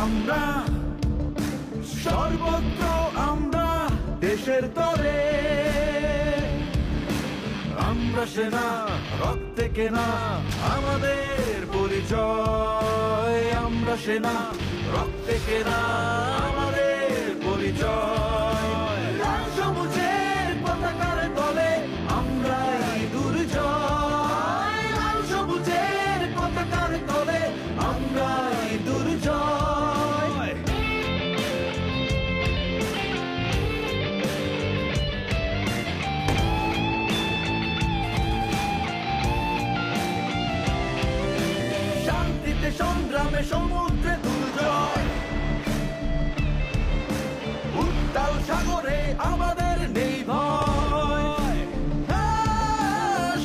আমরা সর্বত্র আমরা দেশের তরে আমরা সেনা রক্তে কেনা আমাদের পরিচয় আমরা সেনা রক্তে কেনা আমাদের পরিচয় লাল সবুজের পতাকার তলে আমরা দুর্জয় লাল সবুজের পতাকার তলে আমরা দুর্জয় শান্তিতে সংগ্রামে সমুদ্রে দুর্জয় উত্তাল সাগরে আমাদের নেই ভয়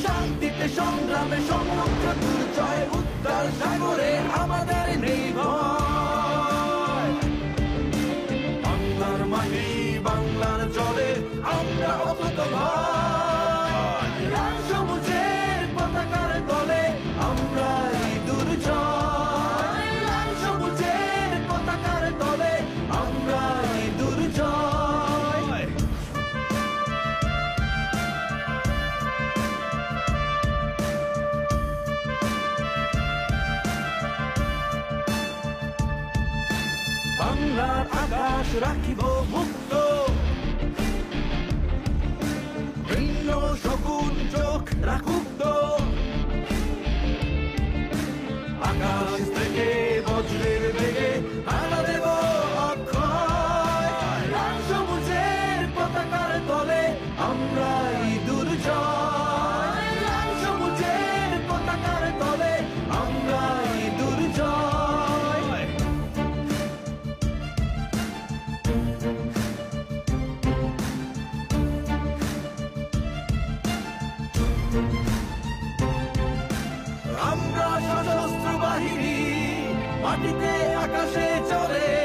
শান্তিতে সংগ্রামে সমুদ্রে দুর্জয় উত্তাল সাগরে আমাদের নেই ভয় বাংলার মাটি বাংলার জলে আমরা অকুত ভয় লাল সবুজের পতাকার তলে আমরা দুর্জয় লাল সবুজের পতাকার তলে আমরা দুর্জয় বাংলার আকাশ রাখিব মুক্ত ভিন্ন শকুন চোখ রাখুক তো আকাশ থেকে বজ্রের বেগে হানা দেব অক্ষয় লাল সবুজের পতাকার তলে আমরাই দুর্জয় লাল সবুজের পতাকার তলে আমরাই দুর্জয় আমরা সশস্ত্র বাহিনী মাটিতে আকাশে চলে